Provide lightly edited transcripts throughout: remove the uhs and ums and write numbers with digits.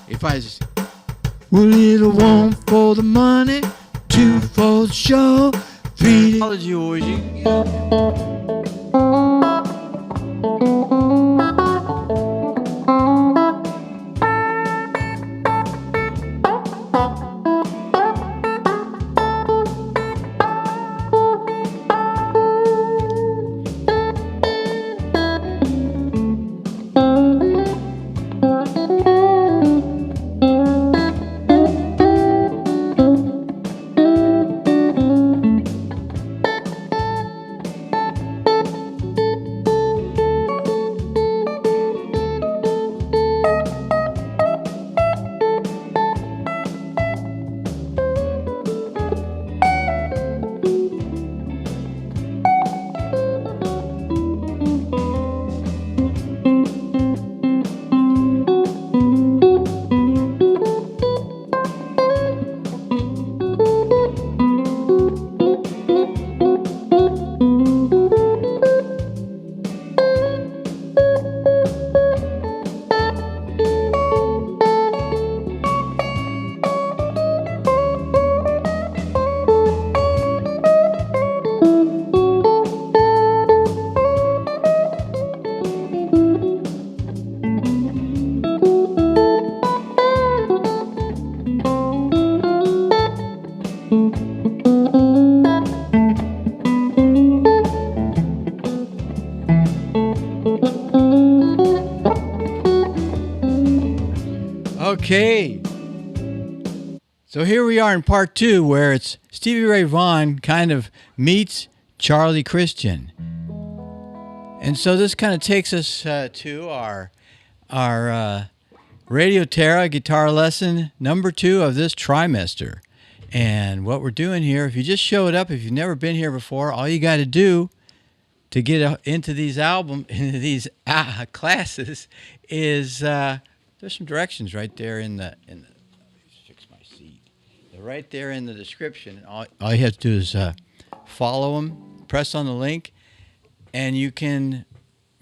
If I just, well, little one for the money, two for the show, three. Apology hoje. Okay, so here we are in part 2 where it's Stevie Ray Vaughan kind of meets Charlie Christian. And so this kind of takes us to our Radio Terra guitar lesson number 2 of this trimester. And what we're doing here, if you just showed up, if you've never been here before, all you got to do to get into these classes is there's some directions right there in the fix my seat. They're right there in the description. All you have to do is follow them, press on the link, and you can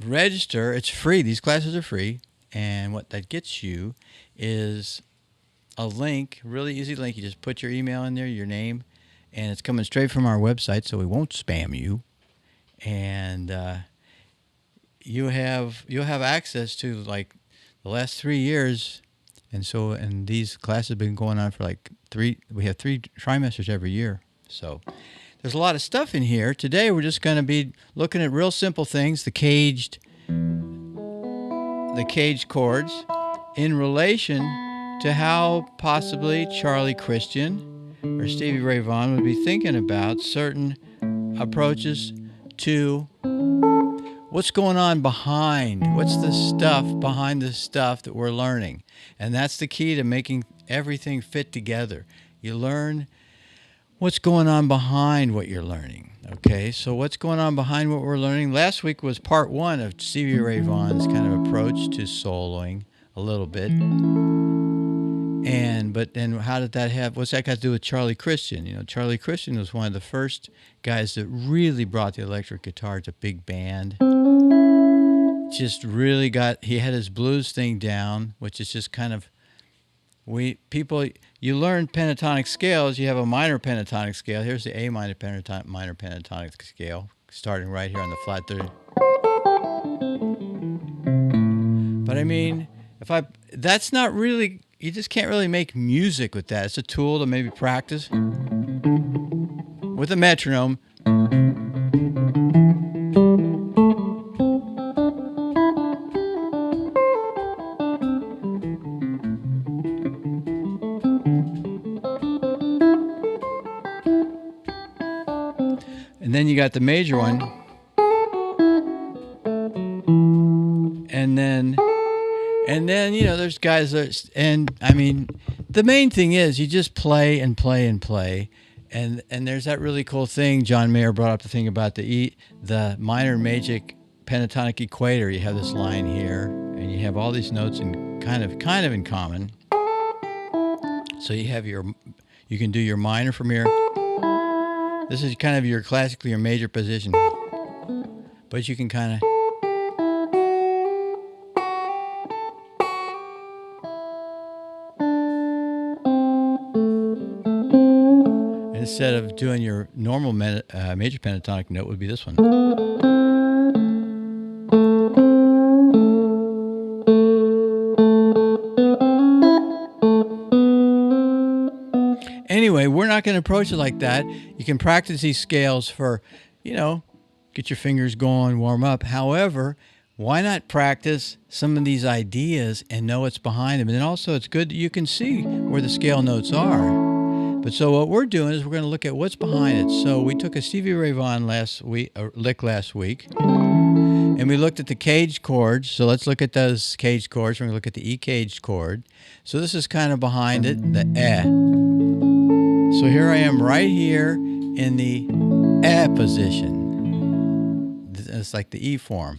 register. It's free. These classes are free, and what that gets you is a link, really easy link. You just put your email in there, your name, and it's coming straight from our website, so we won't spam you. And you'll have access to like the last 3 years, and these classes have been going on for like we have 3 trimesters every year. So there's a lot of stuff in here. Today we're just going to be looking at real simple things, the caged chords in relation to how possibly Charlie Christian or Stevie Ray Vaughan would be thinking about certain approaches to what's going on what's the stuff behind the stuff that we're learning. And that's the key to making everything fit together. You learn what's going on behind what you're learning. Okay, so what's going on behind what we're learning? Last week was part 1 of Stevie Ray Vaughan's kind of approach to soloing a little bit. But then how did that what's that got to do with Charlie Christian? You know, Charlie Christian was one of the first guys that really brought the electric guitar to big band. Just really he had his blues thing down, which is just kind of, you learn pentatonic scales. You have a minor pentatonic scale. Here's the A minor pentatonic scale, starting right here on the flat third. But I mean, that's not really, you just can't really make music with that. It's a tool to maybe practice with a metronome. And then you got the major one. And then, you know, there's guys that, and I mean, the main thing is you just play and play and play. And there's that really cool thing. John Mayer brought up the thing about the minor and major pentatonic equator. You have this line here, and you have all these notes in kind of in common. So you can do your minor from here. This is kind of your classically your major position, but you can kind of. instead of doing your normal major pentatonic note, would be this one. Anyway, we're not going to approach it like that. You can practice these scales for, get your fingers going, warm up. However, why not practice some of these ideas and know what's behind them? And then also it's good that you can see where the scale notes are. But so what we're doing is we're going to look at what's behind it. So we took a Stevie Ray Vaughan lick last week, and we looked at the caged chords. So let's look at those caged chords. We're going to look at the E caged chord. So this is kind of behind it, the eh. So here I am right here in the eh position. It's like the E form.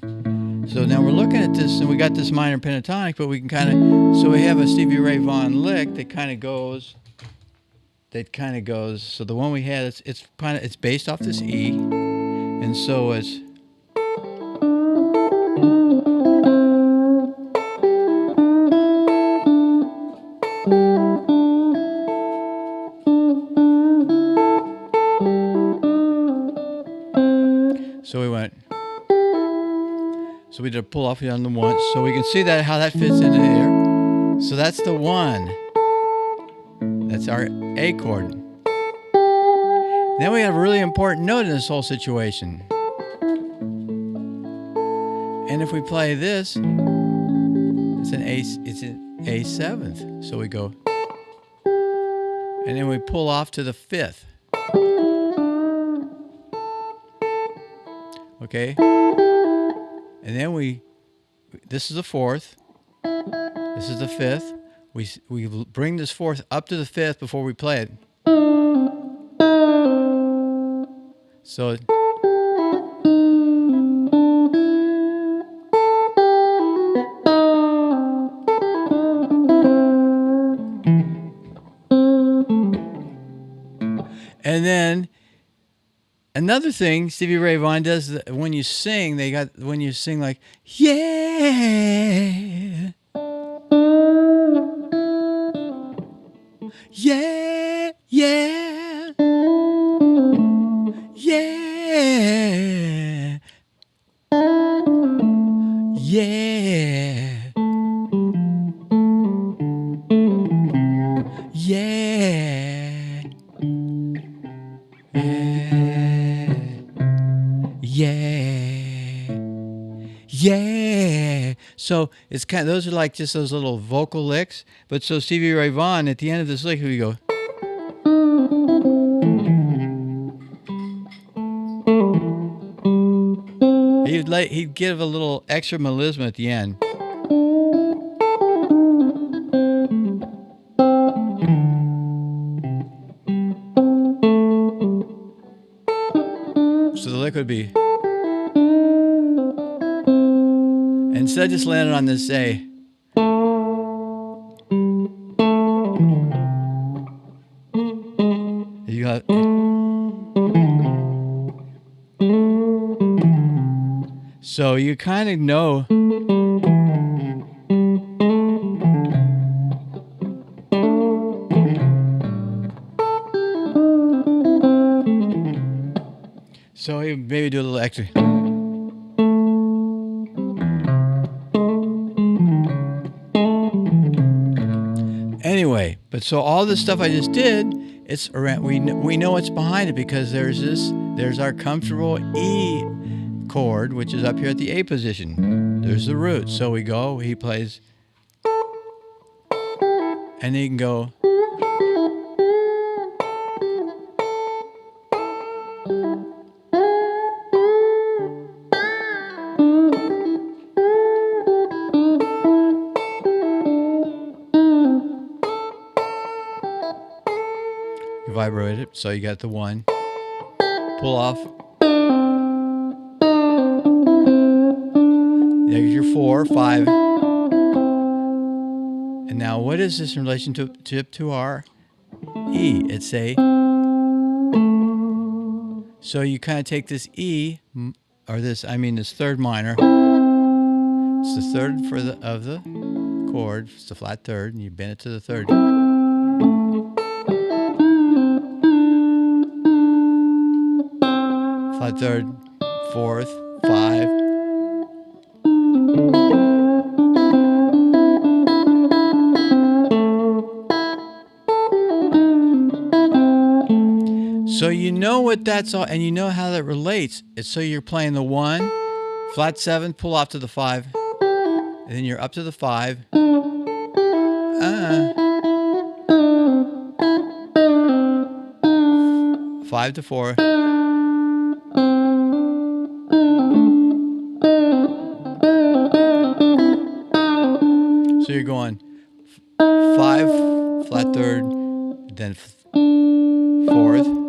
So now we're looking at this, and we got this minor pentatonic, but we can kind of, so we have a Stevie Ray Vaughan lick that kind of goes, so the one we had, it's based off this E, and so it's, so we went, so we did a pull off on the one, so we can see that how that fits into there. So that's the one. That's our A chord. Then we have a really important note in this whole situation. And if we play this, it's an A seventh. So we go, and then we pull off to the fifth. Okay? And then this is the fourth, this is the fifth. We bring this fourth up to the fifth before we play it. So and then another thing Stevie Ray Vaughan does when you sing, when you sing like, yeah, yeah, yeah, yeah, yeah, yeah, yeah, yeah. So it's kind of, those are like just those little vocal licks. But so Stevie Ray Vaughan, at the end of this lick, we go. He'd give a little extra melisma at the end. So the lick would be, instead of just landing on this A, you got, so you kind of know. So you maybe do a little extra. Anyway, but so all this stuff I just did, it's around. We know what's behind it because there's our comfortable E chord, which is up here at the A position. There's the root. So we go. He plays, and he can go. You vibrate it, so you got the one. Pull off. There's your 4, 5. And now what is this in relationship to our E? It's a, so you kind of take this E, or this third minor. It's the third of the chord. It's the flat third, and you bend it to the third. flat third, fourth, 5. So you know what that's all, and you know how that relates. It's so you're playing the 1, flat 7, pull off to the 5, and then you're up to the 5. 5 to 4. So you're going 5, flat third, then 4th.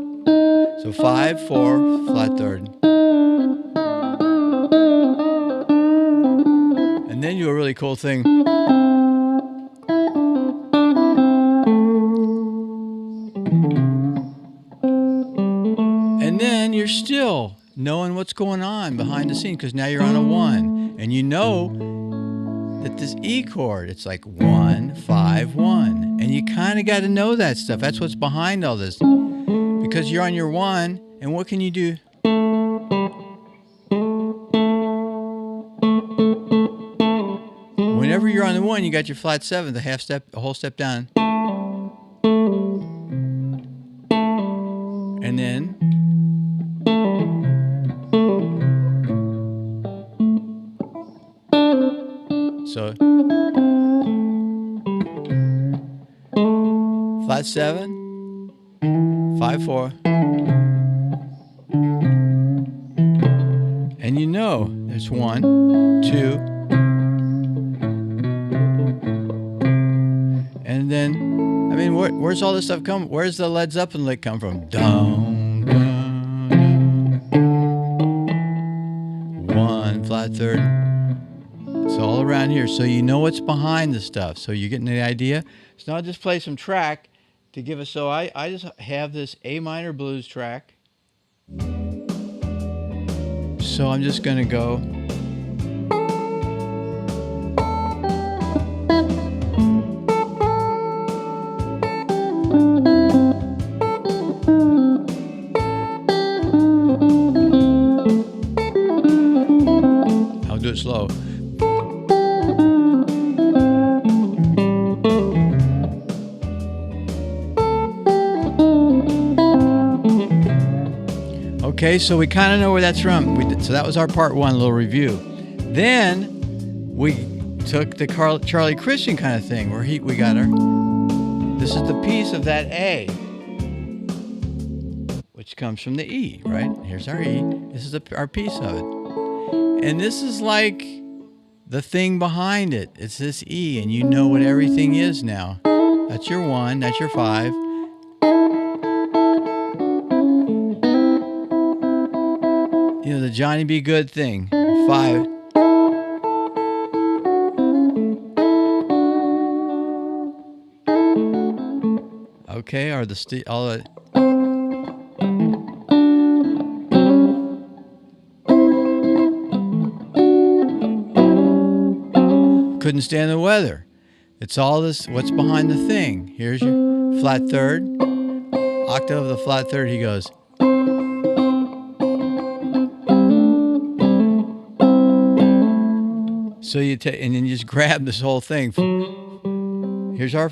So 5, 4, flat third. And then you do a really cool thing. And then you're still knowing what's going on behind the scene because now you're on a 1. And you know that this E chord, it's like 1, 5, 1. And you kind of got to know that stuff. That's what's behind all this. Because you're on your 1, and what can you do? Whenever you're on the 1, you got your flat 7, the half step, a whole step down. And then so flat 7, 5, 4. And you know there's 1, 2. And then, I mean, where's all this stuff come? Where's the Led Zeppelin lick come from? Down, down, down. 1, flat third. It's all around here. So you know what's behind the stuff. So you're getting the idea? So now I'll just play some track to give us. So I just have this A minor blues track. So I'm just going to go. I'll do it slow. Okay, so we kind of know where that's from. So that was our part 1, little review. Then we took the Charlie Christian kind of thing, where we got our. This is the piece of that A, which comes from the E, right? Here's our E. This is our piece of it, and this is like the thing behind it. It's this E, and you know what everything is now. That's your 1. That's your 5. You know, the Johnny B. Good thing. 5. Okay, or all the. Couldn't stand the weather. It's all this. What's behind the thing? Here's your flat third, octave of the flat third. He goes. So you take, and then you just grab this whole thing. Here's our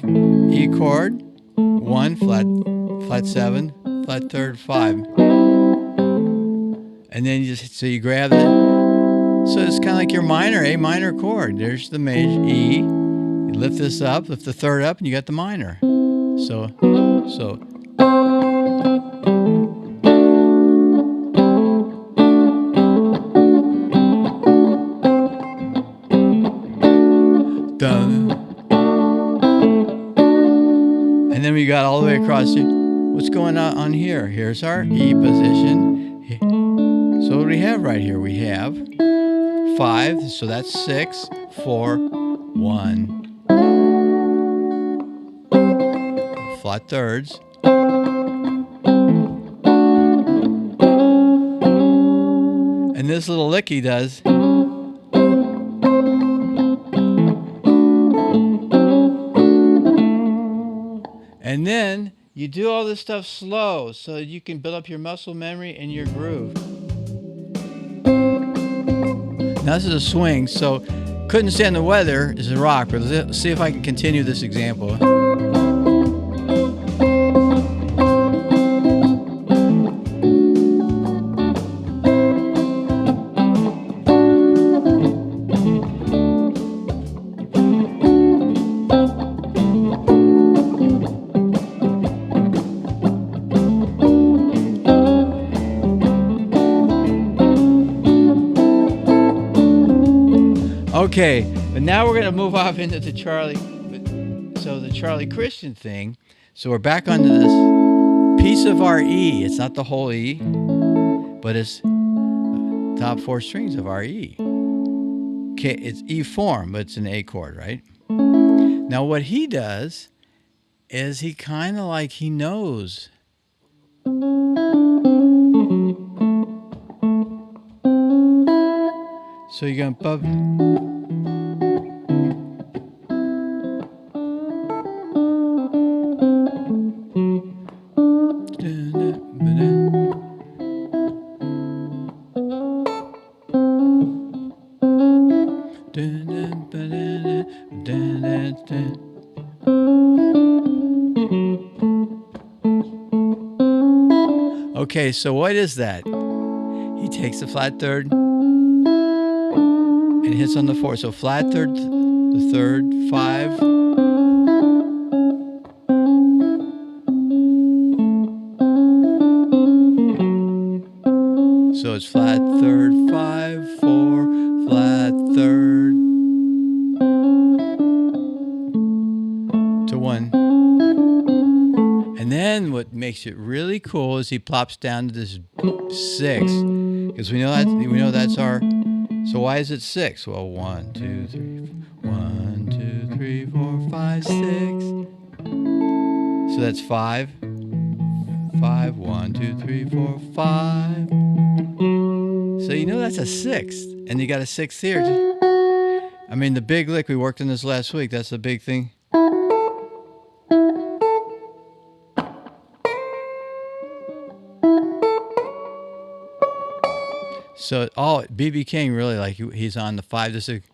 E chord, 1, flat 7, flat third, 5, and then you grab it. So it's kind of like your minor, A minor chord. There's the major E. You lift this up, lift the third up, and you got the minor. So. And then we got all the way across here. What's going on here? Here's our E position. So what do we have right here? We have 5, so that's 6, 4, 1. Flat thirds. And this little lick he does. And then you do all this stuff slow so that you can build up your muscle memory and your groove. Now this is a swing, so couldn't stand the weather is a rock. But let's see if I can continue this example. Okay, but now we're going to move off into the Charlie. So the Charlie Christian thing. So we're back onto this piece of our E. It's not the whole E, but it's top 4 strings of our E. Okay, it's E form, but it's an A chord, right? Now what he does is he kind of like he knows. So you're going to Okay, so what is that? He takes the flat third and hits on the 4. So flat third, the third, 5. So it's flat third, 5, 4, flat third to 1. And then what makes it really cool is he plops down to this 6, because we know that's our. So why is it 6? Well, 1, 2, 3, 1, 2, 3, 4, 5, 6. So that's 5. 5, 1, 2, 3, 4, 5. So you know that's a 6th, and you got a 6th here. I mean, the big lick, we worked on this last week. That's the big thing. So, B.B.King really, like, he's on the 5 to 6.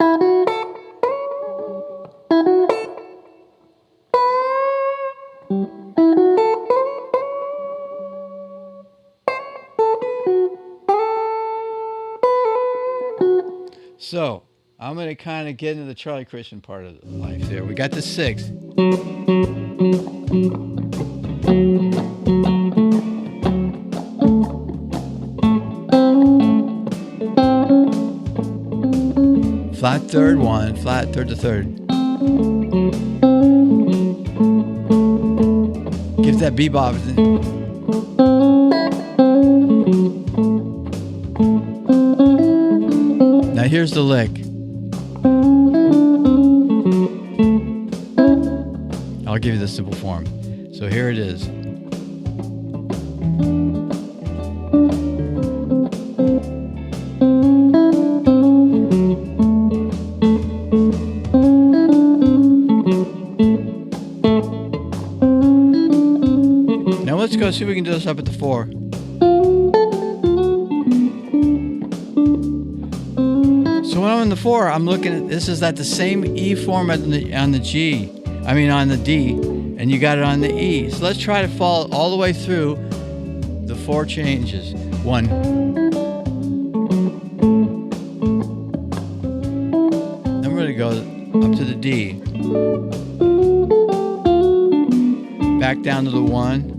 So, I'm going to kind of get into the Charlie Christian part of life there. We got the 6. Flat third 1, flat third to third. Give that bebop. Now here's the lick. I'll give you the simple form. So here it is. Now let's go see if we can do this up at the 4. So when I'm in the 4, I'm looking at this is at the same E form on the G. I mean on the D, and you got it on the E. So let's try to follow all the way through the 4 changes. 1. Then we're going to go up to the D. Back down to the 1.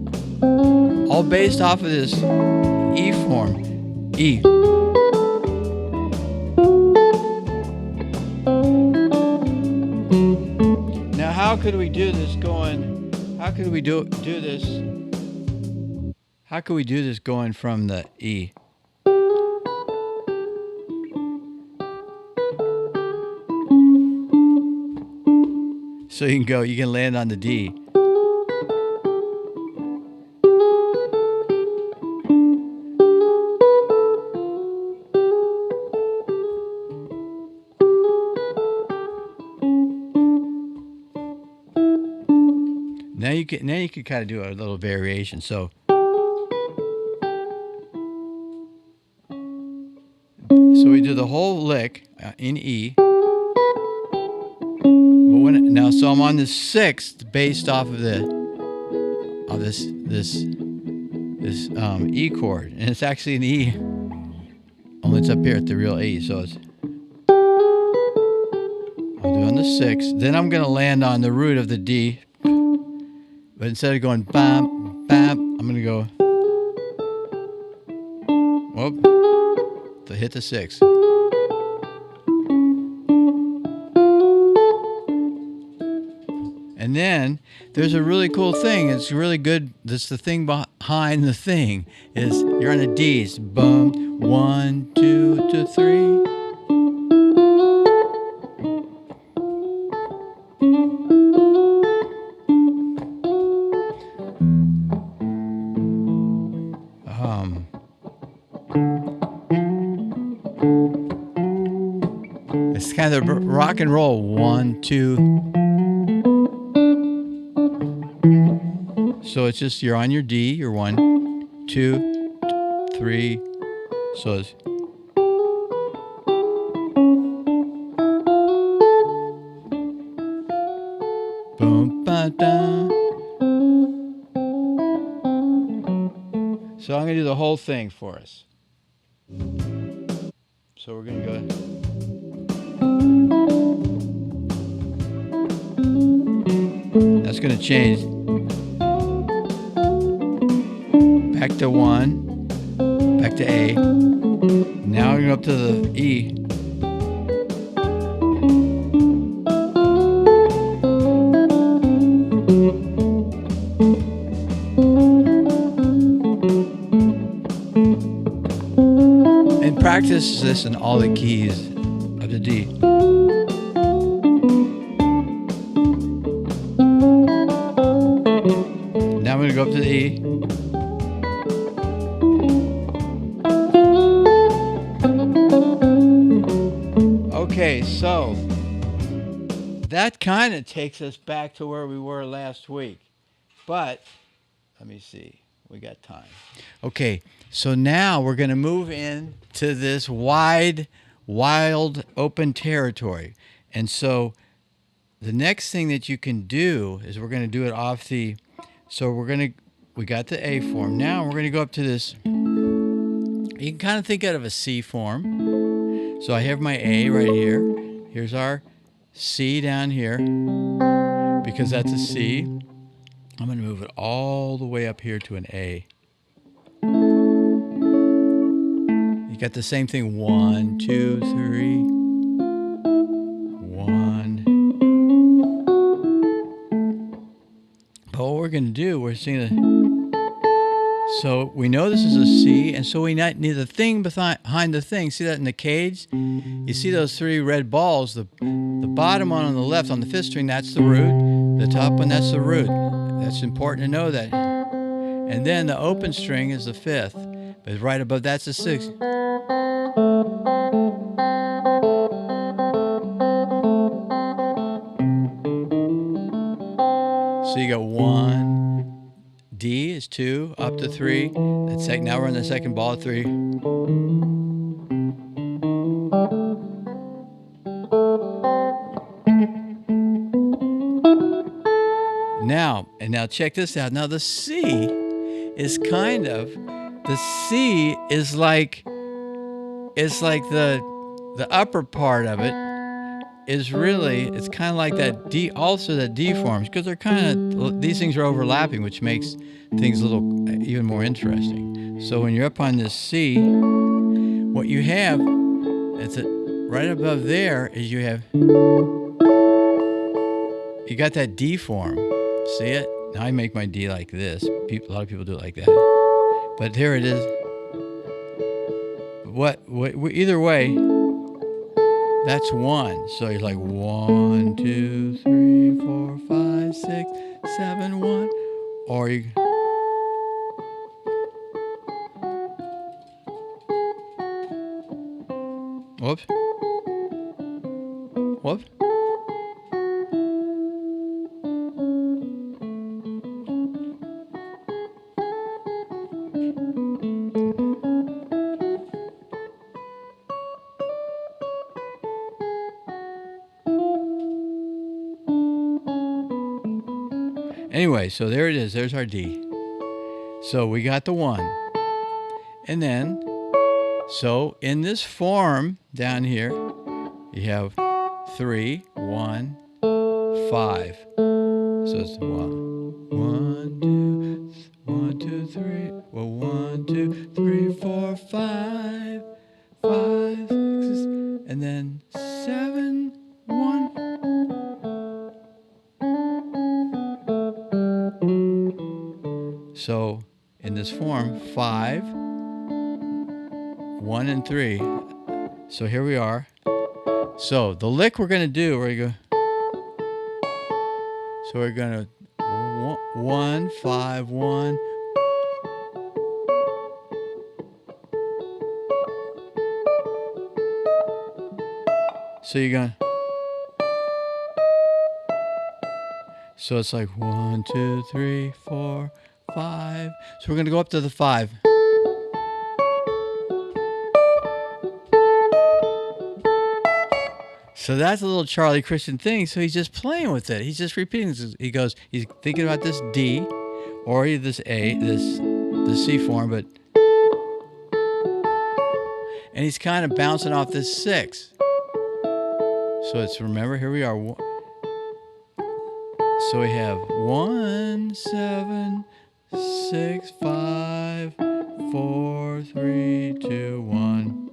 All based off of this E form. E. Now how could we do this going? How could we do this? How could we do this going from the E? So you can land on the D. Now you can kind of do a little variation. So we do the whole lick in E. Now, so I'm on the sixth based off of this E chord, and it's actually an E, only it's up here at the real E. So it's I'll do on the sixth. Then I'm gonna land on the root of the D, but instead of going bam bam, I'm gonna go whoop to hit the sixth. And then there's a really cool thing. It's really good. That's the thing behind the thing is you're on the D's. Boom. 1, 2 to 3. It's kind of rock and roll. 1, 2. So it's just you're on your D. You're 1, 2, 3. So it's boom, ba da. So I'm gonna do the whole thing for us. So we're gonna go. That's gonna change. Back to 1, back to A. Now we're going up to the E. And practice this in all the keys of the D. Now I'm going to go up to the E. Okay, so that kind of takes us back to where we were last week. But let me see. We got time. Okay, so now we're going to move in to this wild, open territory. And so the next thing that you can do is we're going to do it off the... So we got the A form. Now we're going to go up to this... You can kind of think out of a C form. So I have my A right here. Here's our C down here. Because that's a C, I'm going to move it all the way up here to an A. You got the same thing. 1, 2, 3. 1. But what we're going to do, we're seeing so we know this is a C, and so we need the thing behind the thing. See that in the cage? You see those 3 red balls. The bottom one on the left on the 5th string, that's the root. The top one, that's the root. That's important to know that. And then the open string is the 5th. But right above that's the 6th. So you got 1. D is 2, up to 3. Now we're on the second ball at 3. Now check this out. Now the C is kind of, the C is like, it's like the upper part of it is really, it's kind of like that D, also that D forms, because they're kind of, these things are overlapping, which makes things a little even more interesting. So when you're up on this C, what you have, it's right above there is you got that D form. See it? Now I make my D like this. A lot of people do it like that. But here it is. Either way, that's 1. So you're like 1, 2, 3, 4, 5, 6, 7, 1. Or you... Whoops. Whoops. Anyway, so there it is. There's our D. So we got the 1. And then, so in this form down here, you have 3, 1, 5. So it's 1, 1, 2, 3. Well, 1, 2, 3, 4, 5, 5, 6, and then 7, 1. So in this form, 5, 1, and 3. So here we are. So the lick we're going to do, so we're going to 1, 5, 1. So you're going to, so it's like 1, 2, 3, 4, 5. So we're going to go up to the 5. So that's a little Charlie Christian thing. So he's just playing with it. He's just repeating this. He goes, he's thinking about this D or this A, this C form, but and he's kind of bouncing off this 6. So it's, remember, here we are. So we have 1, 7, 6, 5, 4, 3, 2, 1.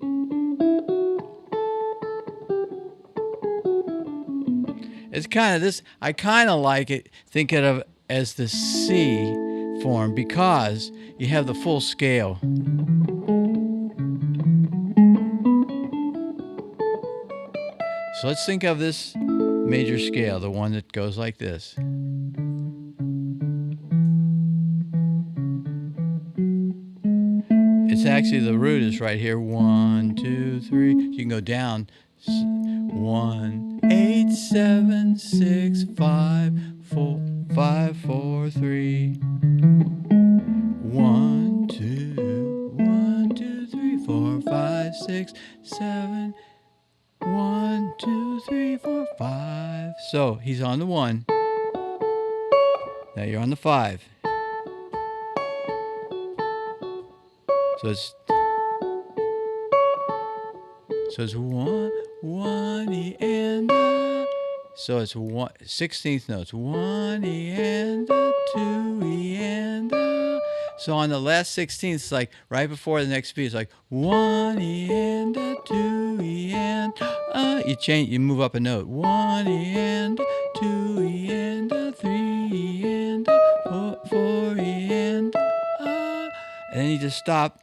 It's kind of this, I kind of like it, think of it as the C form because you have the full scale. So let's think of this major scale, the one that goes like this. It's actually, the root is right here. 1, 2, 3. You can go down. 1, 8, 7, 6, 5, 4, 5, 4, 3. 1, 2, 1, 2, 3, 4, 5, 6, 7. 1, 2, 3, 4, 5. So he's on the 1. Now you're on the 5. So it's 1, 1 E and a. So it's 1 16th notes. 1 E and a, 2 E and a. So on the last 16th, it's like right before the next beat. It's like 1 E and a, 2 E and a. You change, you move up a note. 1 E and a, 2 E and a, 3 E and a, 4 E and a. And then you just stop.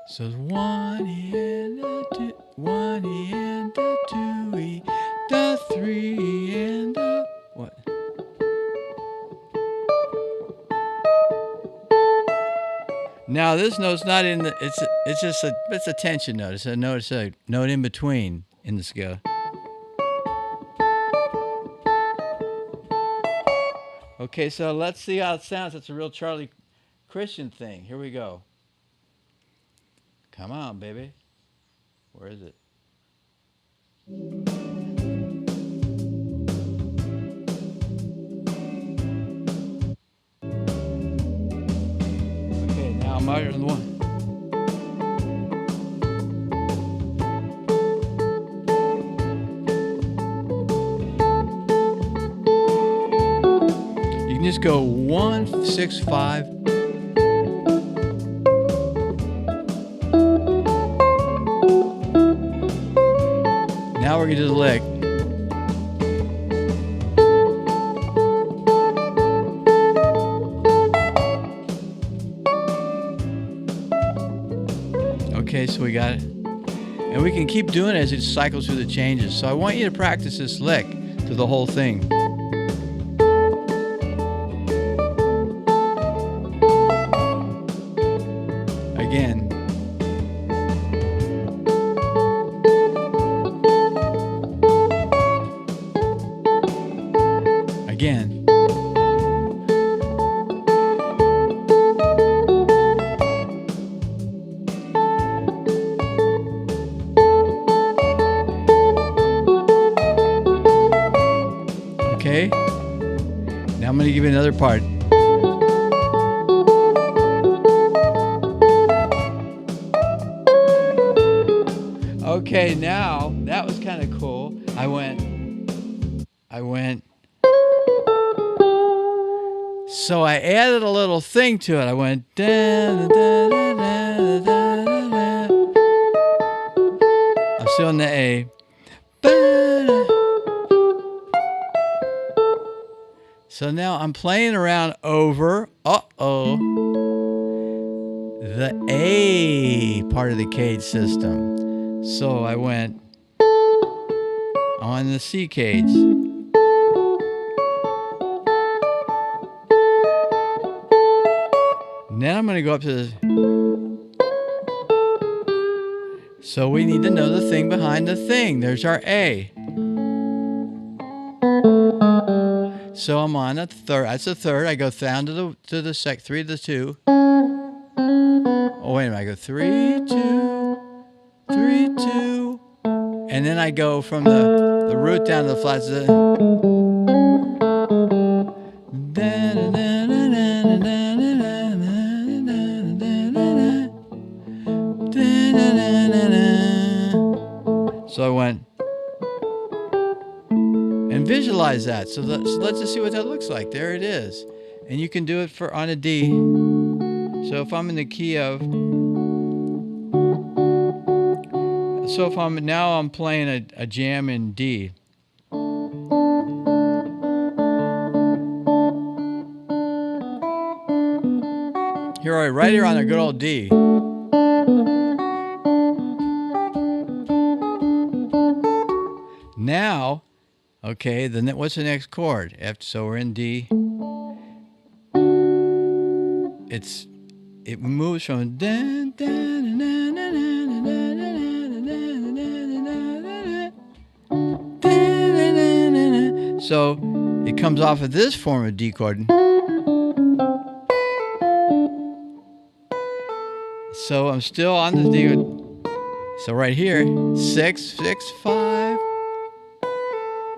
So it's 1 E and a 2, 1 E and a 2 E, the 3 E and a what? Now this note's not in the. It's just a tension note. It's a note in between in the scale. Okay, so let's see how it sounds. It's a real Charlie Christian thing. Here we go. Come on, baby. Where is it? Okay, now I'm out on the 1. You can just go 1, 6, 5. Now we're going to do the lick. Okay, so we got it. And we can keep doing it as it cycles through the changes. So I want you to practice this lick through the whole thing. Again. Again. Okay. Now I'm going to give you another part. Okay, now that was kind of cool. I went. So I added a little thing to it. I went. I'm still on the A. So now I'm playing around over. The A part of the cage system. So I went on the C cage. Then I'm going to go up to the... So we need to know the thing behind the thing. There's our A. So I'm on a third. That's the third. I go down to the 3 to the 2. Oh, wait a minute. I go 3, 2, 3, 2. And then I go from the root down to the flats. So I went and visualize that. So let's just see what that looks like. There it is. And you can do it on a D. So if I'm in the key of... So if I'm playing a jam in D. Right here on a good old D. Now, okay, what's the next chord? So we're in D. It moves from so it comes off of this form of D chord. So I'm still on the D. So right here, 6, 6, 5.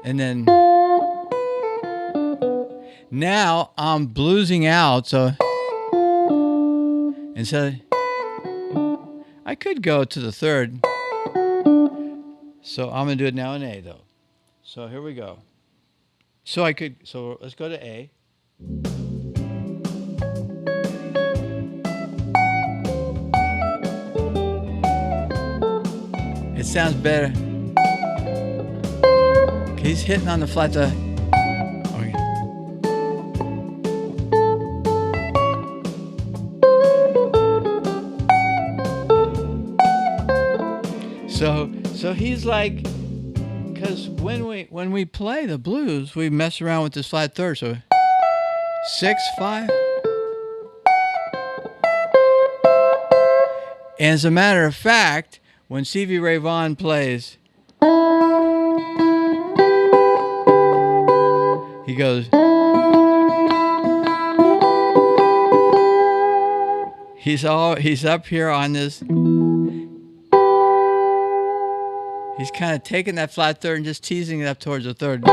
And then now I'm bluesing out. So instead, I could go to the third. So I'm going to do it now in A though. So here we go. So let's go to A. It sounds better. He's hitting on the flat. Okay. So he's like, because when we play the blues, we mess around with this flat third. So 6, 5. And as a matter of fact, when Stevie Ray Vaughan plays, he goes, he's up here on this. He's kind of taking that flat third and just teasing it up towards the third.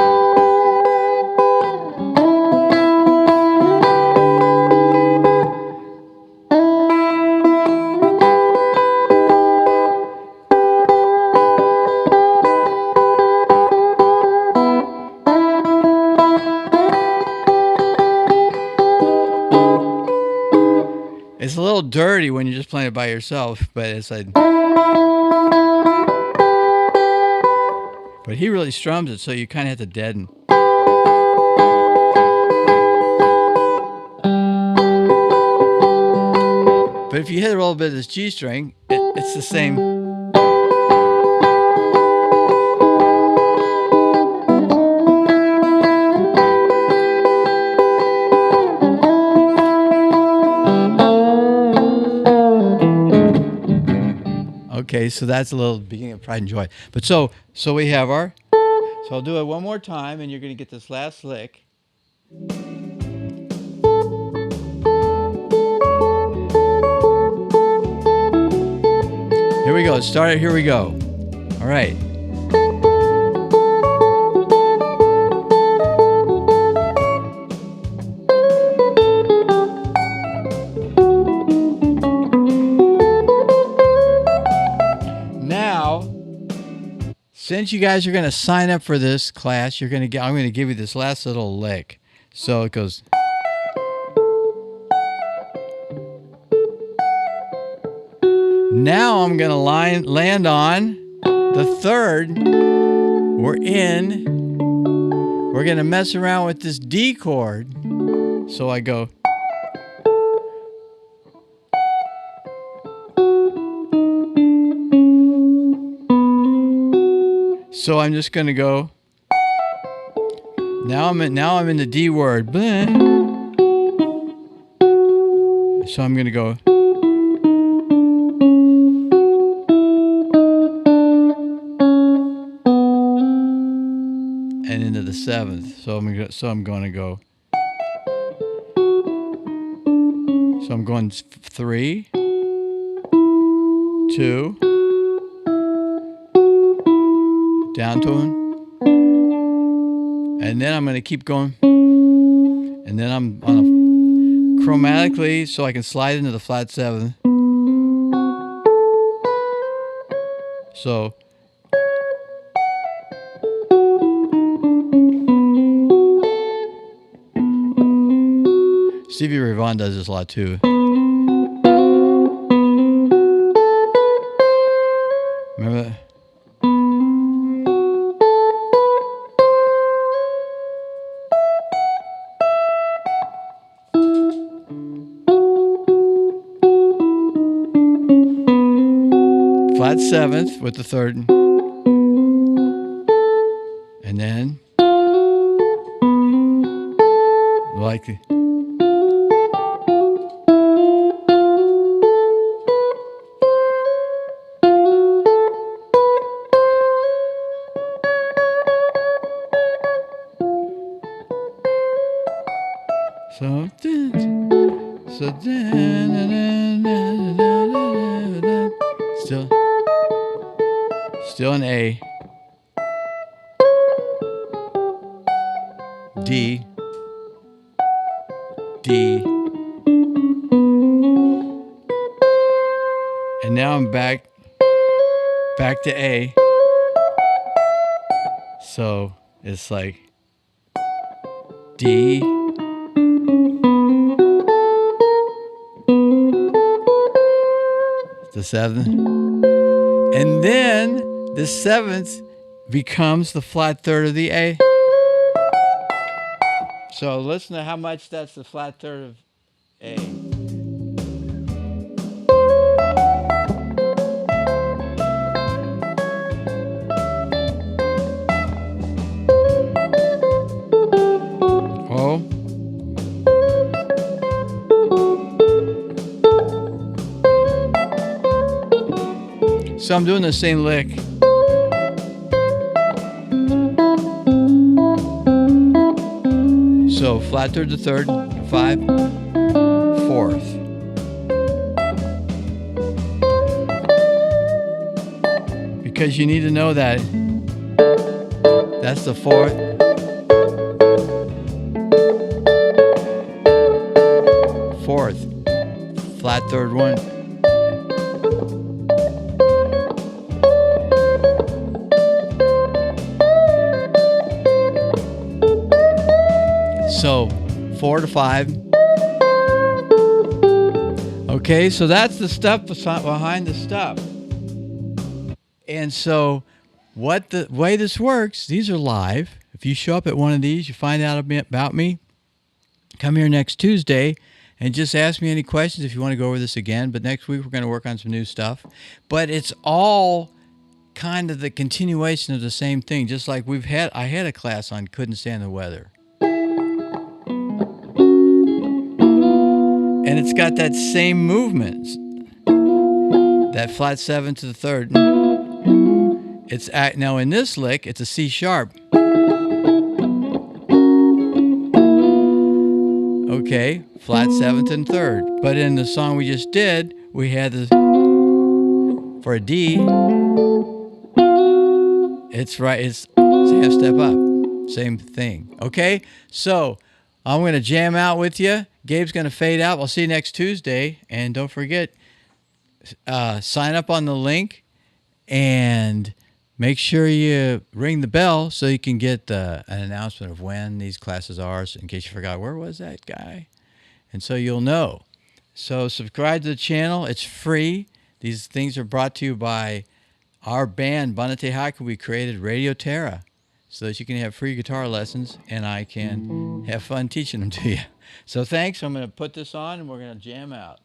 It's a little dirty when you're just playing it by yourself, but it's like... But he really strums it, so you kind of have to deaden. But if you hit a little bit of this G string, it's the same. Okay, so that's a little beginning of Pride and Joy. But so we have our... So I'll do it one more time, and you're going to get this last lick. Here we go. Let's start it. Here we go. All right. since you guys are going to sign up for this class, I'm going to give you this last little lick. So it goes. Now I'm going to land on the third. We're going to mess around with this D chord. So I go. So I'm just going to go. Now I'm in the D word. So I'm going to go. And into the seventh. So I'm going to go. So I'm going 3, 2, down to 1, and then I'm going to keep going, and then I'm on a chromatically, so I can slide into the flat 7. So Stevie Ray Vaughan does this a lot too. Remember that? Flat 7th with the 3rd. And then like the still an A, D, and now I'm back to A. So it's like D, the 7th, and then the 7th becomes the flat 3rd of the A. So listen to how much that's the flat 3rd of A. Oh. So I'm doing the same lick. So flat 3rd to 3rd, 5, 4th. Because you need to know that that's the 4th. Flat 3rd 1. So 4 to 5. Okay, so that's the stuff behind the stuff. And so the way this works, these are live. If you show up at one of these, you find out a bit about me. Come here next Tuesday and just ask me any questions if you want to go over this again. But next week we're going to work on some new stuff. But it's all kind of the continuation of the same thing. Just like I had a class on Couldn't Stand the Weather. And it's got that same movement. That flat 7 to the 3rd. Now in this lick, it's a C sharp. Okay, flat 7th and 3rd. But in the song we just did, we had for a D, it's half step up. Same thing. Okay, so I'm going to jam out with you. Gabe's going to fade out. We'll see you next Tuesday. And don't forget, sign up on the link and make sure you ring the bell so you can get an announcement of when these classes are, in case you forgot, where was that guy? And so you'll know. So subscribe to the channel. It's free. These things are brought to you by our band, Banate Haiku. We created Radio Terra so that you can have free guitar lessons and I can have fun teaching them to you. So thanks. I'm going to put this on and we're going to jam out.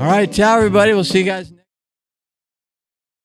All right, ciao, everybody. We'll see you guys.